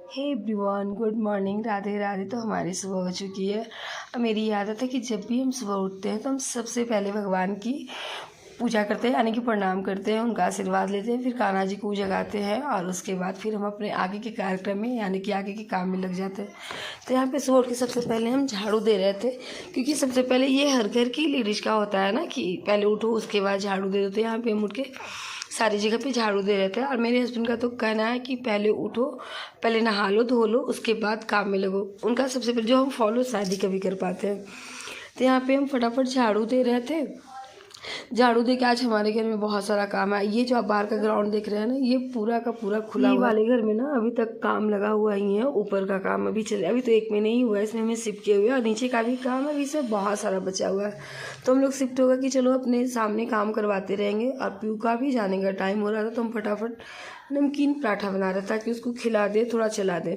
हे everyone, good morning, Radhe Radhe. तो हमारी सुबह हो चुकी है। अब मेरी आदत है कि जब भी हम सुबह उठते हैं तो हम सबसे पहले भगवान की पूजा करते हैं, यानी कि प्रणाम करते हैं, उनका आशीर्वाद लेते हैं, फिर कान्हा जी को जगाते हैं और उसके बाद फिर हम अपने आगे के कार्यक्रम में यानी कि आगे के काम में लग जाते हैं। तो यहाँ पे सुबह उठ के सबसे पहले हम झाड़ू दे रहे थे, क्योंकि सबसे पहले ये हर घर की लेडीज का होता है ना कि पहले उठो उसके बाद झाड़ू दे दो। तो यहाँ पे हम उठ के सारी जगह पे झाड़ू दे रहे थे। और मेरे हस्बैंड का तो कहना है कि पहले उठो, पहले नहा लो धो लो, उसके बाद काम में लगो। उनका सबसे पहले जो हम फॉलो शायद ही कभी कर पाते हैं। तो यहाँ पे हम फटाफट झाड़ू दे रहे थे। झाड़ू दे के आज हमारे घर में बहुत सारा काम है। ये जो आप बाहर का ग्राउंड देख रहे हैं ना, ये पूरा का पूरा खुला हुआ वाले घर में ना अभी तक काम लगा हुआ ही है। ऊपर का काम अभी चले, अभी तो 1 महीने ही हुआ है इसमें हमें शिफ्ट किए हुए, और नीचे का भी काम अभी इसमें बहुत सारा बचा हुआ है। तो हम लोग शिफ्ट होगा कि चलो अपने सामने काम करवाते रहेंगे। और पीयू का भी जाने का टाइम हो रहा था, तो हम फटाफट नमकीन पराठा बना रहे ताकि उसको खिला दे, थोड़ा चला दे,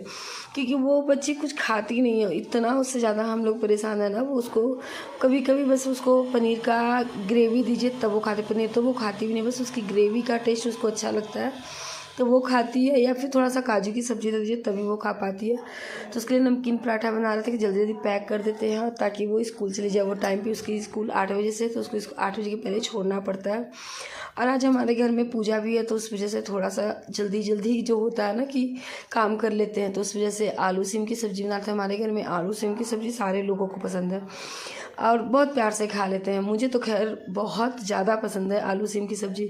क्योंकि वो बच्ची कुछ खाती नहीं है इतना। उससे ज़्यादा हम लोग परेशान है ना, वो उसको कभी कभी बस उसको पनीर का ग्रेवी दीजिए तब वो खाती। पनीर तो वो खाती भी नहीं, बस उसकी ग्रेवी का टेस्ट उसको अच्छा लगता है तो वो खाती है, या फिर थोड़ा सा काजू की सब्ज़ी दे दीजिए तभी वो खा पाती है। तो उसके लिए नमकीन पराठा बना रहे थे कि जल्दी जल्दी पैक कर देते हैं ताकि वो स्कूल चली जाए। वो टाइम पे उसकी स्कूल 8 बजे से, तो उसको 8 बजे के पहले छोड़ना पड़ता है। और आज हमारे घर में पूजा भी है, तो उस वजह से थोड़ा सा जल्दी जल्दी जो होता है ना कि काम कर लेते हैं। तो उस वजह से आलू सिम की सब्ज़ी बनाते हैं। हमारे घर में आलू सिम की सब्ज़ी सारे लोगों को पसंद है और बहुत प्यार से खा लेते हैं। मुझे तो खैर बहुत ज़्यादा पसंद है आलू सिम की सब्ज़ी।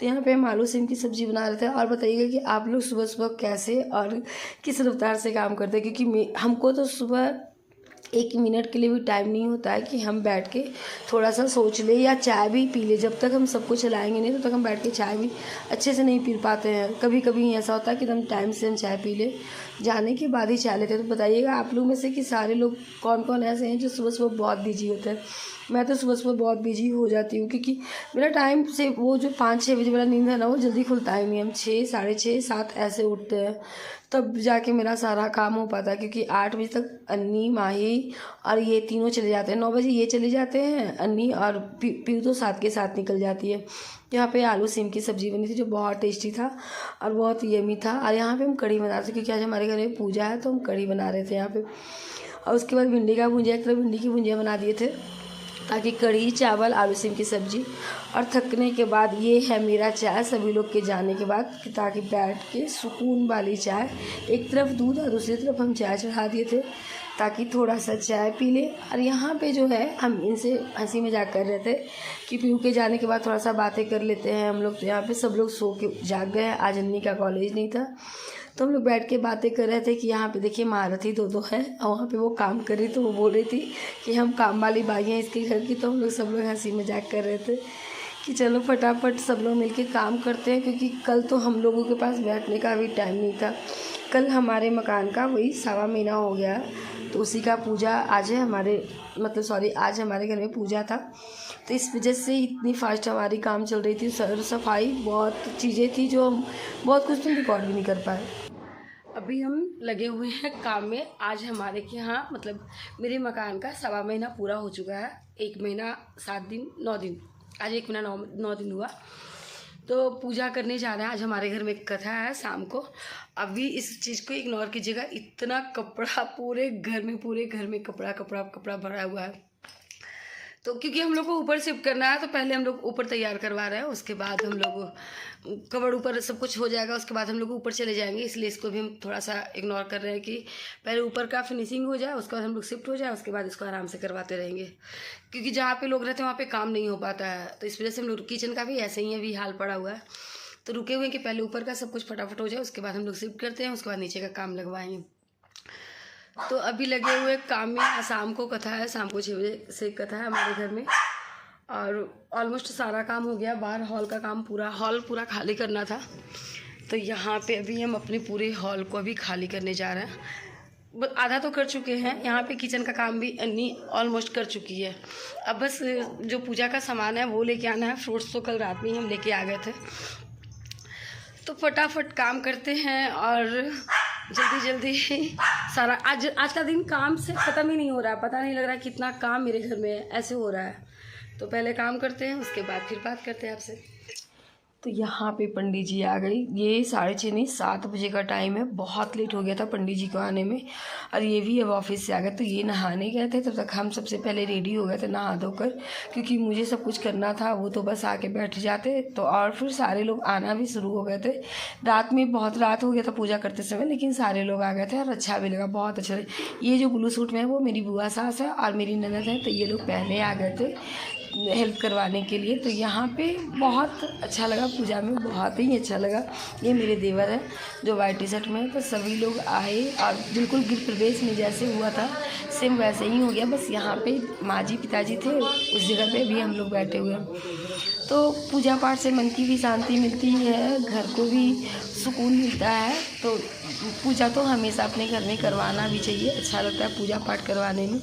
तो यहाँ पे हम आलू सिम की सब्ज़ी बना रहे थे। और बताइएगा कि आप लोग सुबह सुबह कैसे और किस रफ्तार से काम करते हैं, क्योंकि हमको तो सुबह 1 मिनट के लिए भी टाइम नहीं होता है कि हम बैठ के थोड़ा सा सोच ले या चाय भी पी ले। जब तक हम सबको चलाएंगे नहीं तब तक हम बैठ के चाय भी अच्छे से नहीं पी पाते हैं। कभी कभी ऐसा होता है कि हम टाइम से हम चाय पी ले, जाने के बाद ही चाय लेते हैं। तो बताइएगा आप लोग में से कि सारे लोग कौन कौन ऐसे हैं जो सुबह सुबह बहुत बिजी होते हैं। मैं तो सुबह सुबह बहुत बिजी हो जाती हूँ, क्योंकि मेरा टाइम से वो जो 5-6 बजे वाला नींद है ना, वो जल्दी खुलता ही नहीं। हम 6, साढ़े 6, 7 ऐसे उठते हैं, तब जाके मेरा सारा काम हो पाता है। क्योंकि 8 बजे तक अन्नी, माही और ये तीनों चले जाते हैं। 9 बजे ये चले जाते हैं अन्नी, और पीयू तो साथ के साथ निकल जाती है। यहाँ पे आलू सिम की सब्ज़ी बनी थी जो बहुत टेस्टी था और बहुत यमी था। और यहाँ पे हम कढ़ी बना रहे थे, क्योंकि आज हमारे घर में पूजा है, तो हम कढ़ी बना रहे थे यहाँ पे। और उसके बाद भिंडी का भुजिया, एक तरफ भिंडी की भुजिया बना दिए थे ताकि कढ़ी चावल आलू सिम की सब्ज़ी। और थकने के बाद ये है मेरा चाय, सभी लोग के जाने के बाद, ताकि बैठ के सुकून वाली चाय, एक तरफ दूध और दूसरी तरफ हम चाय चढ़ा दिए थे ताकि थोड़ा सा चाय पी ले। और यहाँ पे जो है हम इनसे हंसी मजाक कर रहे थे कि पीयू के जाने के बाद थोड़ा सा बातें कर लेते हैं हम लोग। तो यहाँ पे सब लोग सो के जाग गए हैं, आज अन्नी का कॉलेज नहीं था, तो हम लोग बैठ के बातें कर रहे थे कि यहाँ पे देखिए महारथी दो है, और वहाँ पे वो काम कर रही, तो वो बोल रही थी कि हम काम वाली बाई हैं इसके घर की। तो हम लोग सब लोग हंसी मजाक कर रहे थे कि चलो फटाफट सब लोग मिलके काम करते हैं, क्योंकि कल तो हम लोगों के पास बैठने का भी टाइम नहीं था। कल हमारे मकान का वही 1.25 महीना हो गया, तो उसी का पूजा आज है आज हमारे घर में पूजा था। तो इस वजह से इतनी फास्ट हमारी काम चल रही थी, सफाई बहुत चीज़ें थी जो हम बहुत कुछ तो रिकॉर्ड भी नहीं कर पाए। अभी हम लगे हुए हैं काम में। आज हमारे के यहाँ मेरे मकान का 1.25 महीना पूरा हो चुका है। 1 महीना 7 दिन 9 दिन, आज 1 महीना 9 दिन हुआ। तो पूजा करने जा रहे हैं। आज हमारे घर में एक कथा है शाम को। अभी इस चीज़ को इग्नोर कीजिएगा, इतना कपड़ा पूरे घर में कपड़ा भरा हुआ है। तो क्योंकि हम लोग को ऊपर शिफ्ट करना है, तो पहले हम लोग ऊपर तैयार करवा रहे हैं, उसके बाद हम लोग कवर ऊपर सब कुछ हो जाएगा, उसके बाद हम लोग ऊपर चले जाएंगे। इसलिए इसको भी हम थोड़ा सा इग्नोर कर रहे हैं कि पहले ऊपर का फिनिशिंग हो जाए, उसके बाद हम लोग शिफ्ट हो जाए, उसके बाद इसको आराम से करवाते रहेंगे। क्योंकि जहाँ पे लोग रहते हैं वहाँ पे काम नहीं हो पाता है, तो इस वजह से हम लोग किचन का भी ऐसे ही अभी हाल पड़ा हुआ है। तो रुके हुए हैं कि पहले ऊपर का सब कुछ फटाफट हो जाए, उसके बाद हम लोग शिफ्ट करते हैं, उसके बाद नीचे का काम लगवाएंगे। तो अभी लगे हुए काम में। शाम को कथा है, शाम को 6 बजे से कथा है हमारे घर में, और ऑलमोस्ट सारा काम हो गया। बाहर हॉल का काम हॉल पूरा खाली करना था, तो यहाँ पे अभी हम अपने पूरे हॉल को अभी खाली करने जा रहे हैं। आधा तो कर चुके हैं। यहाँ पे किचन का काम भी अन्नी ऑलमोस्ट कर चुकी है। अब बस जो पूजा का सामान है वो लेके आना है। फ्रूट्स तो कल रात में ही हम लेके आ गए थे। तो फटाफट काम करते हैं और जल्दी सारा आज का दिन काम से ख़त्म ही नहीं हो रहा है। पता नहीं लग रहा है कितना काम मेरे घर में ऐसे हो रहा है। तो पहले काम करते हैं, उसके बाद फिर बात करते हैं आपसे। तो यहाँ पे पंडित जी आ गई। ये 6:30 नहीं 7 बजे का टाइम है। बहुत लेट हो गया था पंडित जी को आने में, और ये भी अब ऑफिस से आ गए। तो ये नहाने गए थे, तब तक हम सबसे पहले रेडी हो गए थे नहा धोकर, क्योंकि मुझे सब कुछ करना था, वो तो बस आके बैठ जाते। तो और फिर सारे लोग आना भी शुरू हो गए थे। रात में बहुत रात हो गया था पूजा करते समय, लेकिन सारे लोग आ गए थे और अच्छा भी लगा, बहुत अच्छा लगा। ये जो ब्लू सूट में है वो मेरी बुआ सास है और मेरी ननद है, तो ये लोग पहले आ गए थे हेल्प करवाने के लिए। तो यहाँ पे बहुत अच्छा लगा, पूजा में बहुत ही अच्छा लगा। ये मेरे देवर है जो वाइट टी शर्ट में है। तो सभी लोग आए और बिल्कुल गृह प्रवेश में जैसे हुआ था सेम वैसे ही हो गया। बस यहाँ पे माँ जी पिताजी थे, उस जगह पे भी हम लोग बैठे हुए हैं। तो पूजा पाठ से मन की भी शांति मिलती है, घर को भी सुकून मिलता है। तो पूजा तो हमेशा अपने घर में करवाना भी चाहिए, अच्छा लगता है पूजा पाठ करवाने में।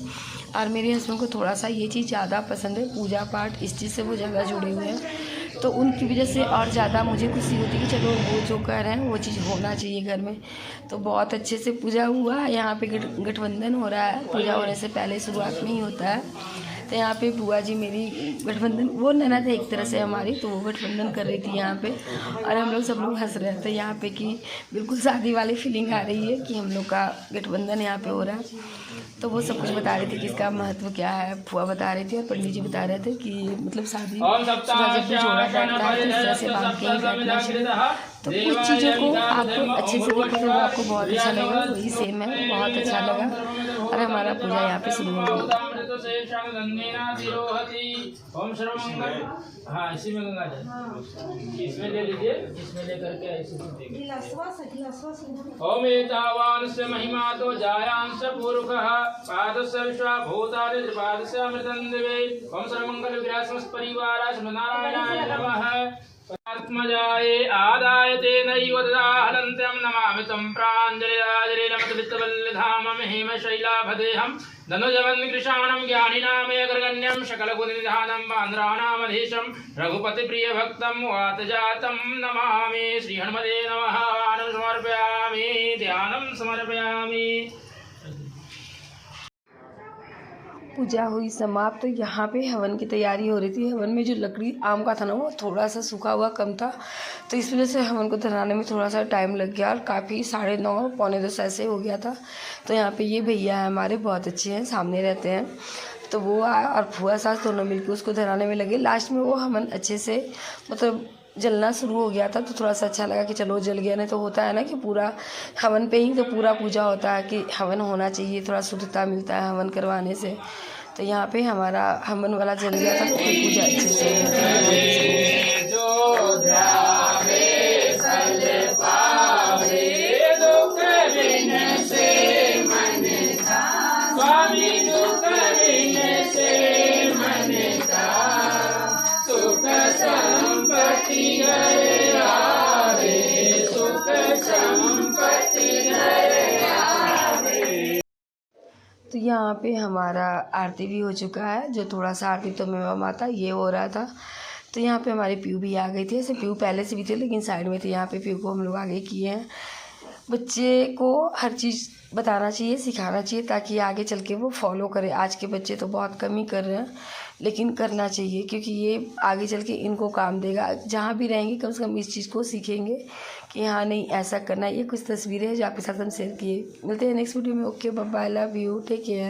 और मेरे हस्बैंड को थोड़ा सा ये चीज़ ज़्यादा पसंद है, पूजा पाठ, इस चीज़ से वो ज़्यादा जुड़े हुए हैं। तो उनकी वजह से और ज़्यादा मुझे खुशी होती है कि चलो वो जो कर रहे हैं वो चीज़ होना चाहिए घर में। तो बहुत अच्छे से पूजा हुआ। यहाँ पे गठबंधन हो रहा है, पूजा होने से पहले शुरुआत में ही होता है। तो यहाँ पे बुआ जी मेरी गठबंधन, वो ननद है एक तरह से हमारी, तो वो गठबंधन कर रही थी यहाँ पे, और हम लोग सब लोग हंस रहे थे यहाँ पे कि बिल्कुल शादी वाली फीलिंग आ रही है कि हम लोग का गठबंधन यहाँ पे हो रहा है। तो वो सब कुछ बता रही थी कि इसका महत्व क्या है। फुआ बता रही थी और पंडित जी बता रहे थे कि मतलब शादी जब भी जोड़ा बैठता है तो इस तरह से बांध के ही बैठना चाहिए। तो कुछ चीज़ों को आप अच्छे से देखो तो वो आपको बहुत अच्छा लगेगा, वही सेम है, बहुत अच्छा लगा। और हमारा पूजा यहाँ पे शुरू हो गई। हाँ, इसी में गंगा जल इसमें ले लीजिए, इसमें लेकर के ऐसे ओम एतावानस्य महिमा तो जायांश पूर्वकः पादस्य विश्वा भूतानि त्रिपादस्य अमृतं दिवे। ओम सर्वमंगल विरासमस परिवाराय नारायणाय नमः। आत्मजाये आदायते नैव ददाहरन्त्यं नमामि तं प्राञ्जलिराजलीलमतवित्तवल्लधाम महिम शैलाभदेहं धनुजवन् कृशाणं ज्ञानिनामेकर्गण्यं शकलगुणनिधानं बान्धराणामधीशं रघुपतिप्रियभक्तं वातजातं नमामि। श्रीहनुमते नमः। आनं समर्पयामि, ध्यानं समर्पयामि। पूजा हुई समाप्त। तो यहाँ पे हवन की तैयारी हो रही थी। हवन में जो लकड़ी आम का था ना वो थोड़ा सा सूखा हुआ कम था, तो इस वजह से हवन को धराने में थोड़ा सा टाइम लग गया और काफ़ी 9:30 पौने 10 ऐसे हो गया था। तो यहाँ पे ये भैया है हमारे, बहुत अच्छे हैं, सामने रहते हैं। तो वो और फुआ सास दोनों मिलकर उसको धराने में लगे। लास्ट में वो हवन अच्छे से मतलब जलना शुरू हो गया था, तो थोड़ा सा अच्छा लगा कि चलो जल गया। नहीं तो होता है ना कि पूरा हवन पे ही तो पूरा पूजा होता है कि हवन होना चाहिए, थोड़ा शुद्धता मिलता है हवन करवाने से। तो यहाँ पे हमारा हवन वाला जल गया था, तो पूजा अच्छे से तो यहाँ पे हमारा आरती भी हो चुका है। जो थोड़ा सा आरती तो मेवा माता ये हो रहा था। तो यहाँ पे हमारी पीयू भी आ गई थी। ऐसे पीयू पहले से भी थे लेकिन साइड में थे, यहाँ पे पीयू को हम लोग आगे किए हैं। बच्चे को हर चीज़ बताना चाहिए, सिखाना चाहिए, ताकि आगे चल के वो फॉलो करे। आज के बच्चे तो बहुत कम ही कर रहे हैं, लेकिन करना चाहिए, क्योंकि ये आगे चल के इनको काम देगा। जहाँ भी रहेंगे कम से कम इस चीज़ को सीखेंगे कि हाँ नहीं ऐसा करना है। ये कुछ तस्वीरें हैं जो आपके साथ हम शेयर किए। मिलते हैं नेक्स्ट वीडियो में। Okay, bye bye, love you, take care.